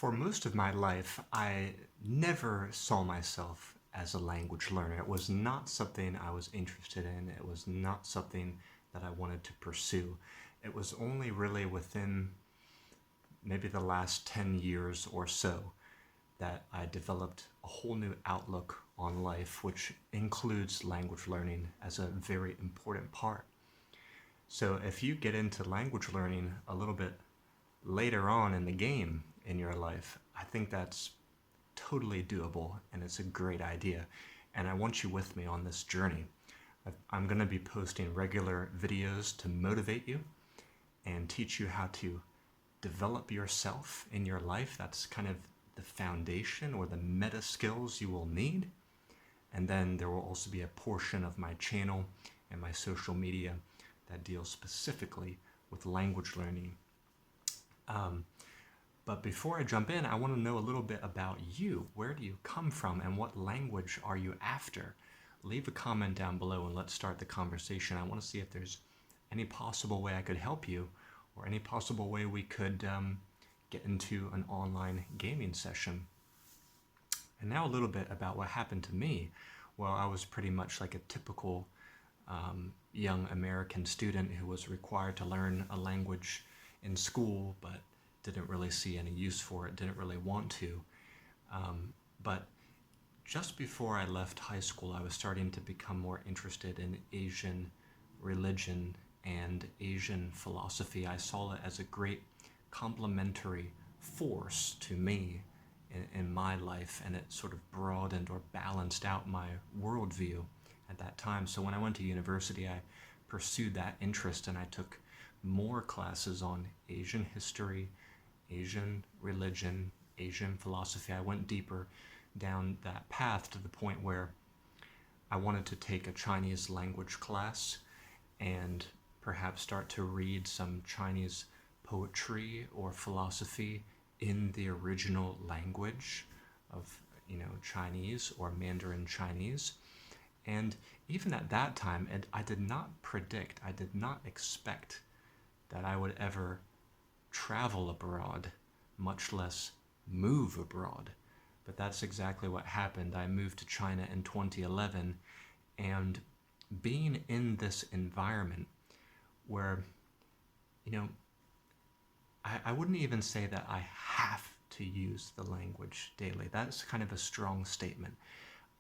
For most of my life, I never saw myself as a language learner. It was not something I was interested in. It was not something that I wanted to pursue. It was only really within maybe the last 10 years or so that I developed a whole new outlook on life, which includes language learning as a very important part. So if you get into language learning a little bit later on in the game in your life, I think that's totally doable and it's a great idea. And I want you with me on this journey. I'm going to be posting regular videos to motivate you and teach you how to develop yourself in your life. That's kind of the foundation or the meta skills you will need. And then there will also be a portion of my channel and my social media that deals specifically with language learning. But before I jump in, I want to know a little bit about you. Where do you come from and what language are you after? Leave a comment down below and let's start the conversation. I want to see if there's any possible way I could help you or any possible way we could get into an online gaming session. And now a little bit about what happened to me. Well, I was pretty much like a typical young American student who was required to learn a language in school, but didn't really see any use for it, didn't really want to. But just before I left high school, I was starting to become more interested in Asian religion and Asian philosophy. I saw it as a great complementary force to me in my life, and it sort of broadened or balanced out my worldview at that time. So when I went to university, I pursued that interest and I took more classes on Asian history, Asian religion, Asian philosophy. I went deeper down that path to the point where I wanted to take a Chinese language class and perhaps start to read some Chinese poetry or philosophy in the original language of, Chinese or Mandarin Chinese. And even at that time, I did not expect that I would ever travel abroad, much less move abroad. But that's exactly what happened. I moved to China in 2011, and being in this environment where, I wouldn't even say that I have to use the language daily. That's kind of a strong statement.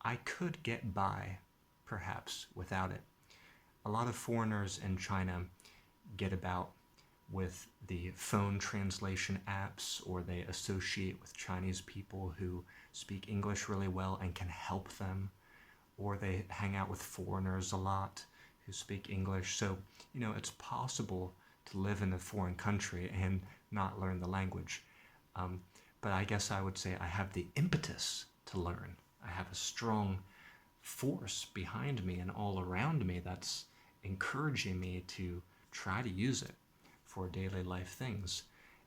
I could get by, perhaps, without it. A lot of foreigners in China get about with the phone translation apps, or they associate with Chinese people who speak English really well and can help them, or they hang out with foreigners a lot who speak English. So, it's possible to live in a foreign country and not learn the language. But I guess I would say I have the impetus to learn. I have a strong force behind me and all around me that's encouraging me to try to use it for daily life things.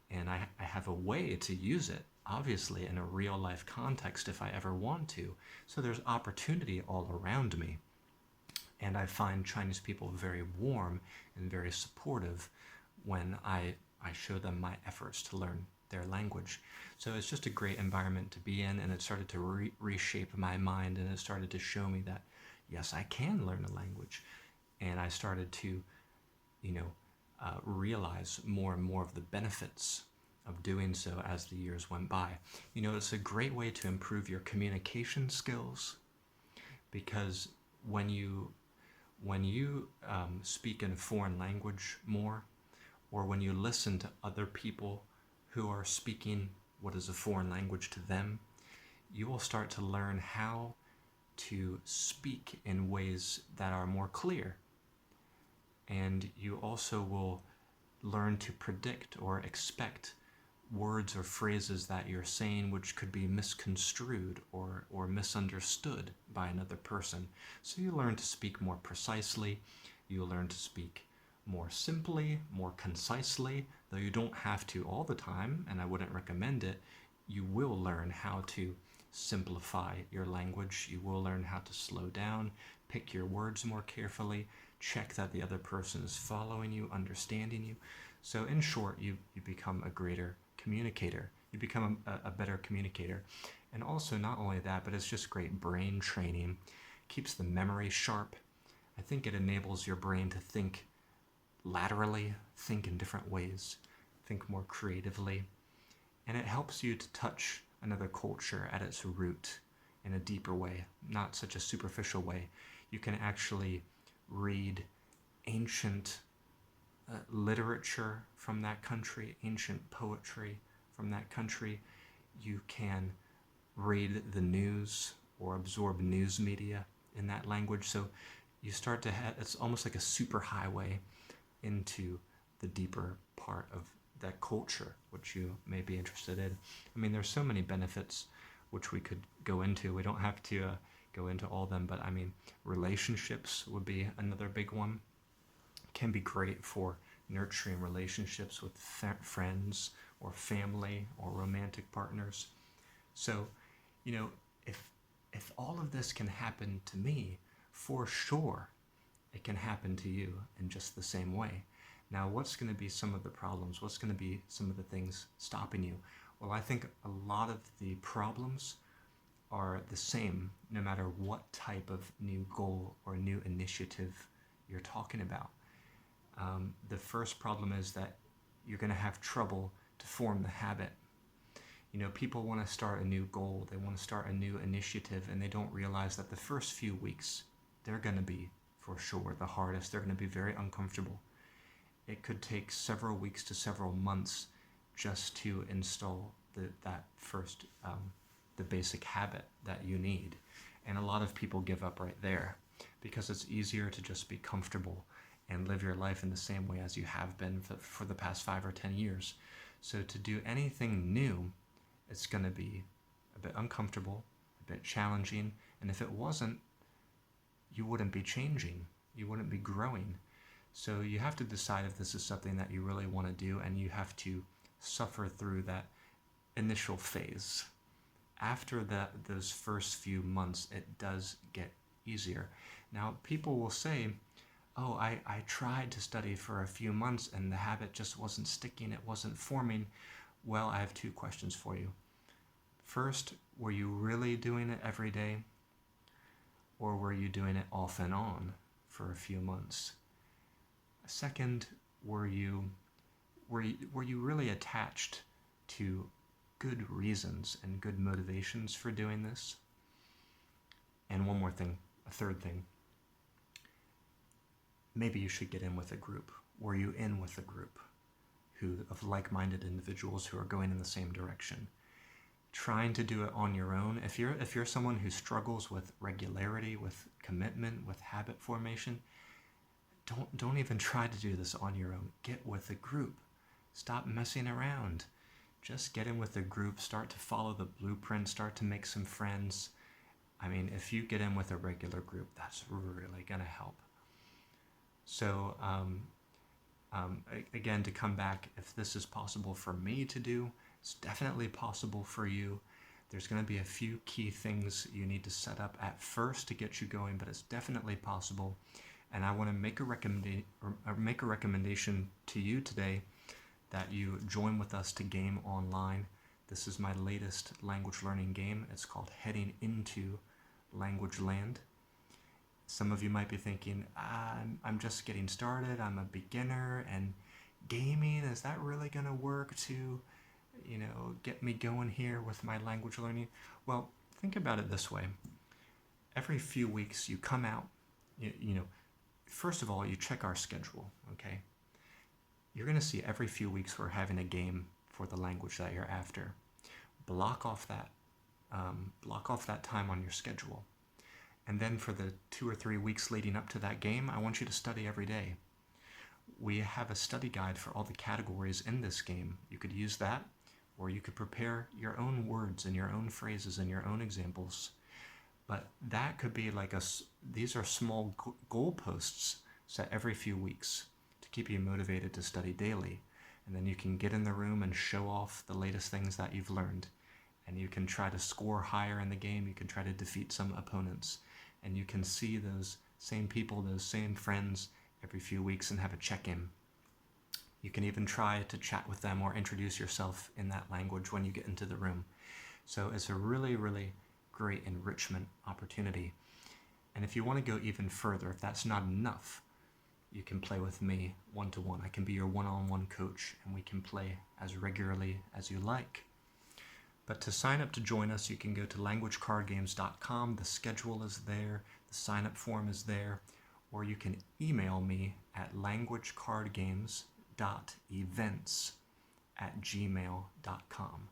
And I have a way to use it, obviously, in a real life context if I ever want to. So there's opportunity all around me. And I find Chinese people very warm and very supportive when I show them my efforts to learn their language. So it's just a great environment to be in, and it started to reshape my mind, and it started to show me that, yes, I can learn a language. And I started to, realize more and more of the benefits of doing so as the years went by. It's a great way to improve your communication skills, because when you speak in a foreign language more, or when you listen to other people who are speaking what is a foreign language to them, you will start to learn how to speak in ways that are more clear. And you also will learn to predict or expect words or phrases that you're saying which could be misconstrued or misunderstood by another person. So you learn to speak more precisely, you learn to speak more simply, more concisely, though you don't have to all the time, and I wouldn't recommend it. You will learn how to simplify your language. You will learn how to slow down, pick your words more carefully, check that the other person is following you, understanding you. So in short, you become a greater communicator. You become a better communicator. And also, not only that, but it's just great brain training. Keeps the memory sharp. I think it enables your brain to think laterally, think in different ways, think more creatively. And it helps you to touch another culture at its root in a deeper way, not such a superficial way. You can actually read ancient literature from that country, ancient poetry from that country. You can read the news or absorb news media in that language. So you start to have, it's almost like a super highway into the deeper part of that culture, which you may be interested in. I mean, there's so many benefits which we could go into. We don't have to go into all of them, but I mean, relationships would be another big one. Can be great for nurturing relationships with friends or family or romantic partners. So, you know, if all of this can happen to me, for sure, it can happen to you in just the same way. Now, what's going to be some of the problems? What's going to be some of the things stopping you? Well, I think a lot of the problems are the same no matter what type of new goal or new initiative you're talking about. The first problem is that you're going to have trouble to form the habit. You know, people want to start a new goal, they want to start a new initiative, and they don't realize that the first few weeks, they're going to be, for sure, the hardest. They're going to be very uncomfortable. It could take several weeks to several months just to install that first, the basic habit that you need. And a lot of people give up right there because it's easier to just be comfortable and live your life in the same way as you have been for the past 5 or 10 years. So to do anything new, it's going to be a bit uncomfortable, a bit challenging, and if it wasn't, you wouldn't be changing, you wouldn't be growing. So you have to decide if this is something that you really want to do, and you have to suffer through that initial phase. After those first few months, it does get easier. Now, people will say, oh, I tried to study for a few months and the habit just wasn't sticking, it wasn't forming. Well, I have 2 questions for you. First, were you really doing it every day? Or were you doing it off and on for a few months? Second, were you really attached to good reasons and good motivations for doing this? And one more thing, a third thing. Maybe you should get in with a group. Were you in with a group of like-minded individuals who are going in the same direction? Trying to do it on your own, if you're someone who struggles with regularity, with commitment, with habit formation, don't even try to do this on your own. Get with a group. Stop messing around. Just get in with a group, start to follow the blueprint, start to make some friends. I mean, if you get in with a regular group, that's really going to help. So, again, to come back, if this is possible for me to do, it's definitely possible for you. There's going to be a few key things you need to set up at first to get you going, but it's definitely possible. And I want to make a recommendation to you today that you join with us to game online. This is my latest language learning game. It's called Heading Into Language Land. Some of you might be thinking, I'm just getting started, I'm a beginner, and gaming, is that really going to work to, get me going here with my language learning? Well, think about it this way. Every few weeks you come out, first of all, you check our schedule, okay? You're going to see every few weeks we're having a game for the language that you're after. Block off that time on your schedule. And then for the 2 or 3 weeks leading up to that game, I want you to study every day. We have a study guide for all the categories in this game. You could use that, or you could prepare your own words and your own phrases and your own examples. But that could be like these are small goalposts set every few weeks to keep you motivated to study daily. And then you can get in the room and show off the latest things that you've learned. And you can try to score higher in the game. You can try to defeat some opponents. And you can see those same people, those same friends every few weeks and have a check-in. You can even try to chat with them or introduce yourself in that language when you get into the room. So it's a really, really great enrichment opportunity. And if you want to go even further, if that's not enough, you can play with me one-to-one. I can be your one-on-one coach, and we can play as regularly as you like. But to sign up to join us, you can go to languagecardgames.com. The schedule is there. The sign-up form is there. Or you can email me at languagecardgames.events@gmail.com.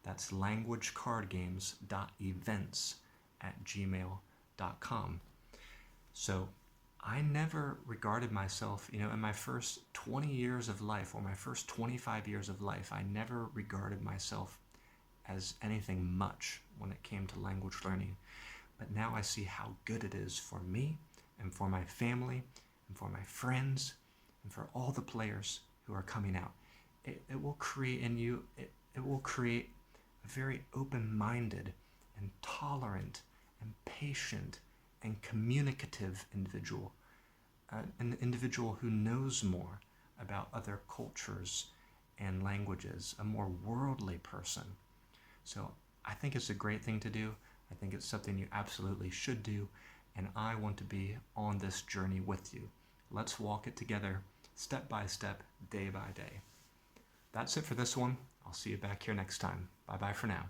That's languagecardgames.events@gmail.com. So I never regarded myself, in my first 20 years of life or my first 25 years of life, I never regarded myself as anything much when it came to language learning. But now I see how good it is for me and for my family and for my friends and for all the players who are coming out. It will create in you, it will create a very open-minded and tolerant and patient and communicative individual, an individual who knows more about other cultures and languages, a more worldly person. So I think it's a great thing to do. I think it's something you absolutely should do, and I want to be on this journey with you. Let's walk it together, step by step, day by day. That's it for this one. I'll see you back here next time. Bye-bye for now.